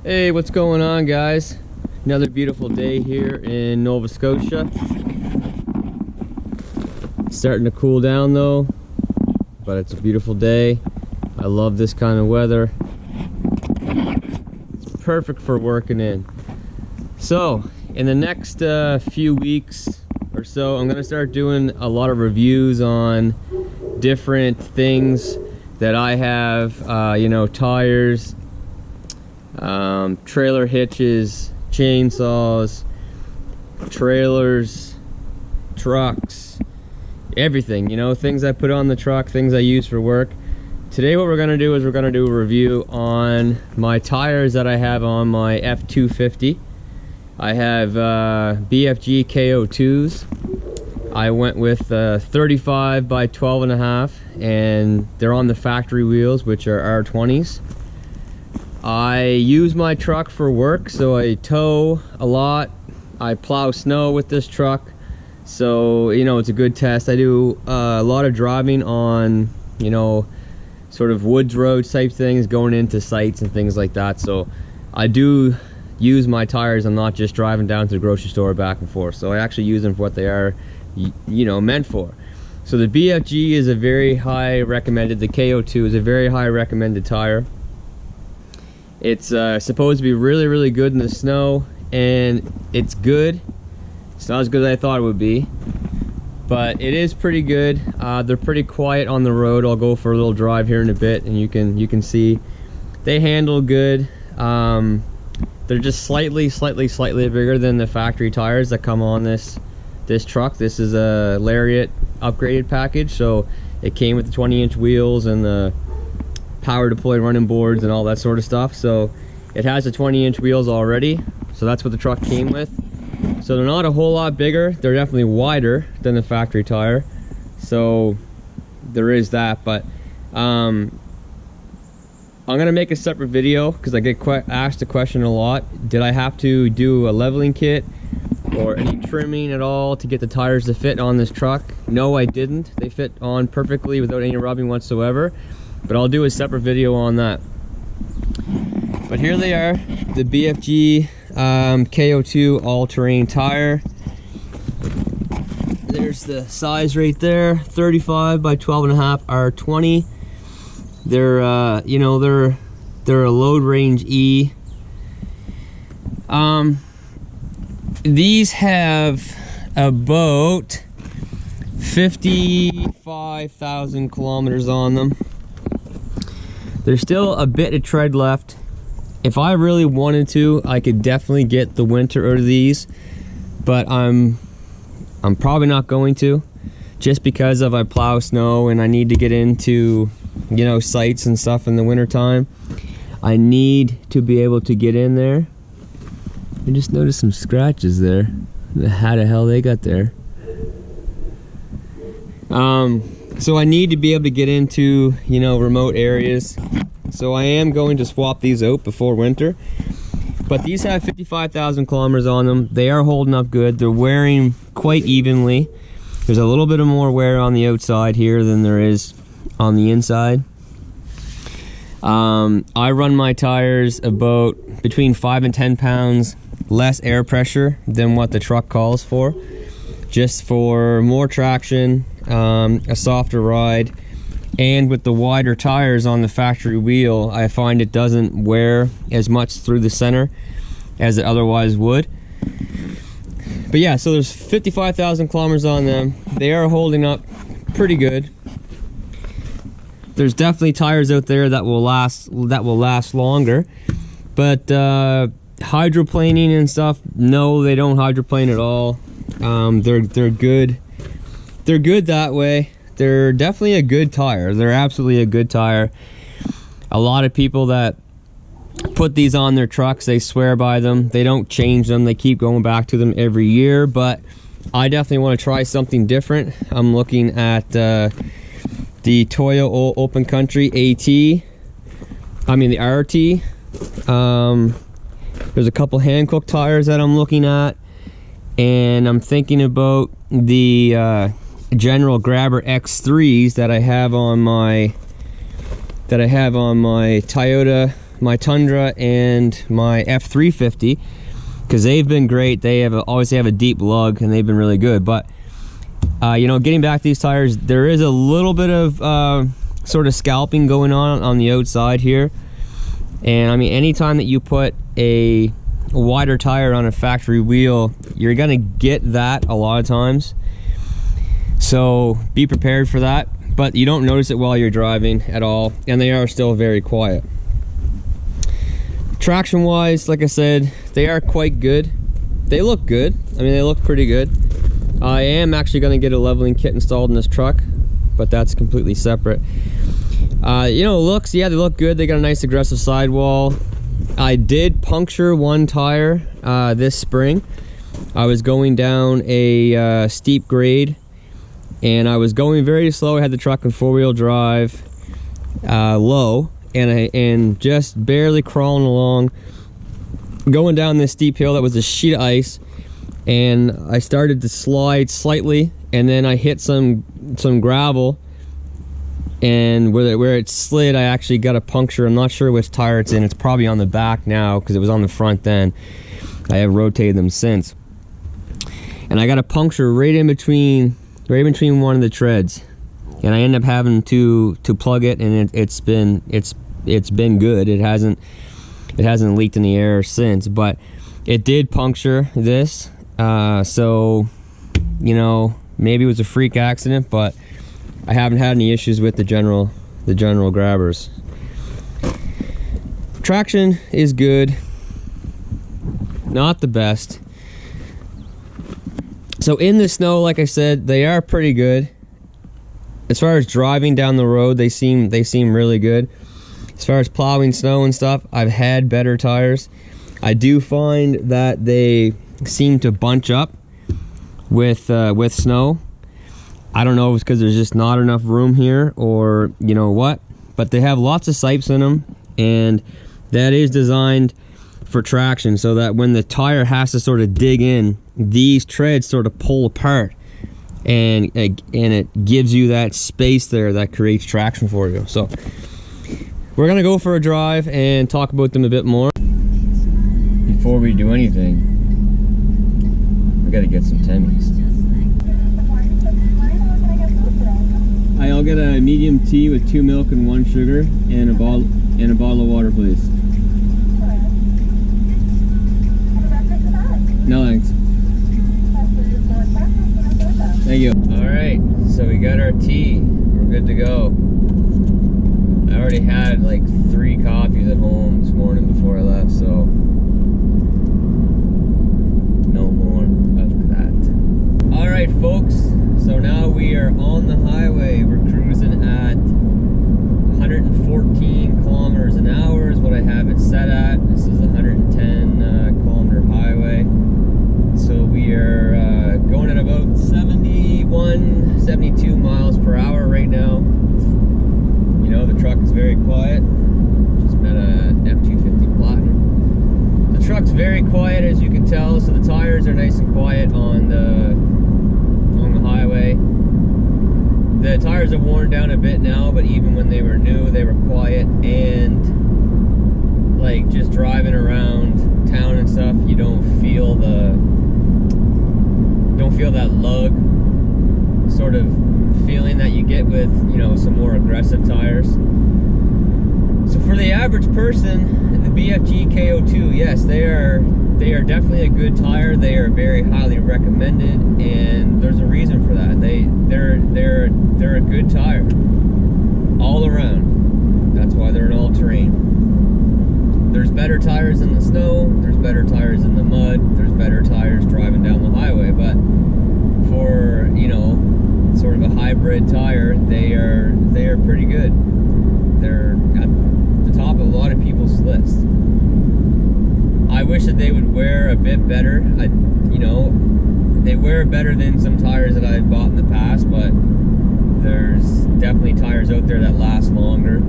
Hey, what's going on, guys? Another beautiful day here in Nova Scotia. Starting to cool down though, but it's a beautiful day. I love this kind of weather. It's perfect for working in. So in the next few weeks or so, I'm gonna start doing a lot of reviews on different things that I have, you know, tires, trailer hitches, chainsaws, trailers, trucks, everything, you know, things I put on the truck, things I use for work. Today what we're going to do is we're going to do a review on my tires that I have on my F250. I have BFG K02s. I went with 35 by 12.5, and they're on the factory wheels, which are R20s. I use my truck for work, so I tow a lot. I plow snow with this truck, so you know, it's a good test. I do a lot of driving on, you know, sort of woods road type things, going into sites and things like that. So I do use my tires. I'm not just driving down to the grocery store back and forth. So I actually use them for what they are, you know, meant for. So the BFG is a very high recommended. The K02 is a very high recommended tire. It's supposed to be really, really good in the snow, and it's good. It's not as good as I thought it would be, but it is pretty good. They're pretty quiet on the road. I'll go for a little drive here in a bit, and you can see they handle good. They're just slightly bigger than the factory tires that come on this truck. This is a Lariat upgraded package, so it came with the 20-inch wheels and the power deployed running boards and all that sort of stuff. So it has the 20-inch wheels already, so that's what the truck came with. So they're not a whole lot bigger. They're definitely wider than the factory tire, so there is that. But I'm gonna make a separate video because I get asked the question a lot: did I have to do a leveling kit or any trimming at all to get the tires to fit on this truck? No, I didn't. They fit on perfectly without any rubbing whatsoever, but I'll do a separate video on that. But here they are, the BFG K02 all-terrain tire. There's the size right there, 35 by 12.5 R20. They're you know, they're a load range E. These have about 55,000 kilometers on them. There's still a bit of tread left. If I really wanted to, I could definitely get the winter out of these, but I'm probably not going to, just because of I plow snow and I need to get into, you know, sites and stuff in the winter time. I need to be able to get in there. I just noticed some scratches there. How the hell they got there? So I need to be able to get into, you know, remote areas. So I am going to swap these out before winter. But these have 55,000 kilometers on them. They are holding up good. They're wearing quite evenly. There's a little bit of more wear on the outside here than there is on the inside. I run my tires about between 5 and 10 pounds less air pressure than what the truck calls for, just for more traction, a softer ride. And with the wider tires on the factory wheel, I find it doesn't wear as much through the center as it otherwise would. But yeah, so there's 55,000 kilometers on them. They are holding up pretty good. There's definitely tires out there that will last longer. But hydroplaning and stuff, no, they don't hydroplane at all. They're good. They're good that way. They're definitely a good tire. They're absolutely a good tire. A lot of people that put these on their trucks, they swear by them. They don't change them. They keep going back to them every year. But I definitely want to try something different. I'm looking at the Toyo Open Country the RT. There's a couple Hankook tires that I'm looking at, and I'm thinking about the General Grabber X3s that I have on my Toyota my Tundra and my F350 because they've been great. They always have a deep lug and they've been really good. But you know, getting back to these tires, there is a little bit of sort of scalping going on the outside here. And I mean, anytime that you put a wider tire on a factory wheel, you're gonna get that a lot of times. So be prepared for that, but you don't notice it while you're driving at all, and they are still very quiet. Traction wise, like I said, they are quite good. They look good. I mean, they look pretty good. I am actually going to get a leveling kit installed in this truck, but that's completely separate. You know, looks, yeah, they look good. They got a nice aggressive sidewall. I did puncture one tire this spring. I was going down a steep grade and I was going very slow. I had the truck in four-wheel drive low, and just barely crawling along, going down this steep hill that was a sheet of ice, and I started to slide slightly, and then I hit some gravel, and where it slid, I actually got a puncture. I'm not sure which tire it's in. It's probably on the back now because it was on the front then. I have rotated them since, and I got a puncture right in between one of the treads, and I ended up having to plug it, and it's been good. It hasn't leaked in the air since, but it did puncture this. So, you know, maybe it was a freak accident, but I haven't had any issues with the general grabbers. Traction is good, not the best. So in the snow, like I said, they are pretty good. As far as driving down the road, they seem really good. As far as plowing snow and stuff, I've had better tires. I do find that they seem to bunch up with snow. I don't know if it's because there's just not enough room here or you know what, but they have lots of sipes in them, and that is designed for traction so that when the tire has to sort of dig in, these treads sort of pull apart, and it gives you that space there that creates traction for you. So we're gonna go for a drive and talk about them a bit more. Before we do anything, we gotta get some Temmies. I'll get a medium tea with 2 milk and 1 sugar and a bottle of water, please. No thanks. Thank you. Alright, so we got our tea. We're good to go. I already had like 3 coffees at home this morning before I left, so no more of that. Alright folks, so now we are on the highway. We're cruising at 114 kilometers an hour is what I have it set at. This is a 110 kilometer highway. So we are going at about 71, 72 miles per hour right now. You know, the truck is very quiet. Just met a F250 Platinum. The truck's very quiet, as you can tell, so the tires are nice and quiet on the highway. The tires have worn down a bit now, but even when they were new, they were quiet, and like just driving around town and stuff, you don't feel that lug sort of feeling that you get with, you know, some more aggressive tires. So for the average person, the BFG K02, yes, they are definitely a good tire. They are very highly recommended, and there's a reason for that. They're a good tire all around. That's why they're an all-terrain. There's better tires in the snow, there's better tires in the mud, there's better tires driving down the highway, but for, you know, sort of a hybrid tire, they are pretty good. They're at the top of a lot of people's list. I wish that they would wear a bit better. You know, they wear better than some tires that I've bought in the past, but there's definitely tires out there that last longer.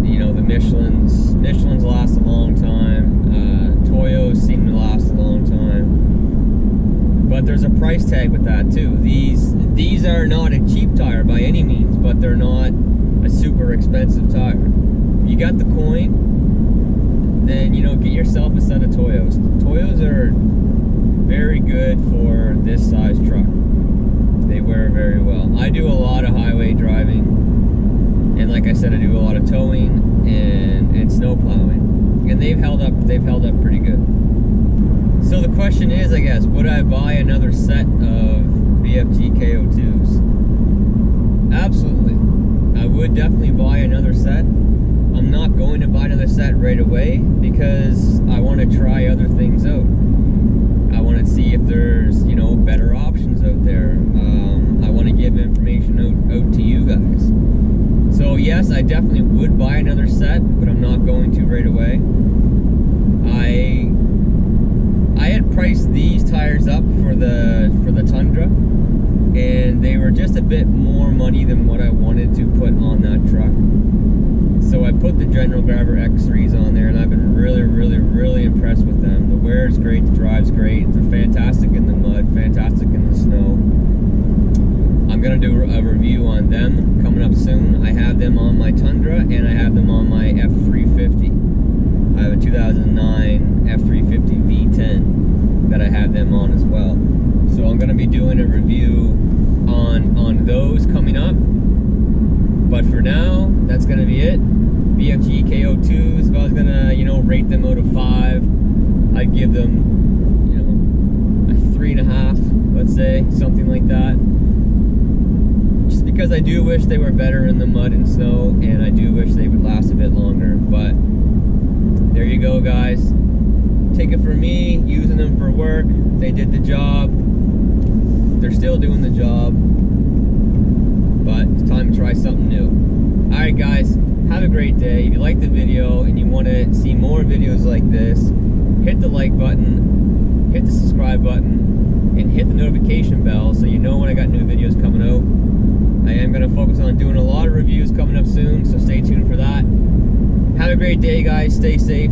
You know, the Michelin's last a long time. Toyos seem to last a long time. But there's a price tag with that too. These are not a cheap tire by any means, but they're not a super expensive tire. You got the coin, then, you know, get yourself a set of Toyos. Toyos are very good for this size truck. They wear very well. I do a lot of highway driving, and like I said, I do a lot of towing and snow plowing, and they've held up pretty good. So the question is, I guess, would I buy another set of BFG K02s? Absolutely. I would definitely buy another set. I'm not going to buy another set right away because I want to try other things out. I want to see if there's, you know, better options out there. I want to give information out to you guys. So yes, I definitely would buy another set, but I'm not going to right away. I had priced these tires up for the Tundra, and they were just a bit more money than what I wanted to put on that truck. So I put the General Grabber X3s on there, and I've been really impressed with them. The wear is great, the drive's great, they're fantastic in the mud, fantastic in the snow. I'm gonna do a review on them coming up soon. I have them on my Tundra, and I have them on my F350. I have a 2009 F350 V10 that I have them on as well. So I'm gonna be doing a review on those coming up. But for now, that's gonna be it. BFG K02s, if I was gonna, you know, rate them out of 5, I'd give them, you know, a 3.5, let's say, something like that. Just because I do wish they were better in the mud and snow, and I do wish they would last a bit longer. But there you go, guys. Take it from me, using them for work. They did the job. They're still doing the job. But it's time to try something new. Alright guys, have a great day. If you like the video and you want to see more videos like this, hit the like button, hit the subscribe button, and hit the notification bell so you know when I got new videos coming out. I am going to focus on doing a lot of reviews coming up soon, so stay tuned for that. Have a great day, guys. Stay safe.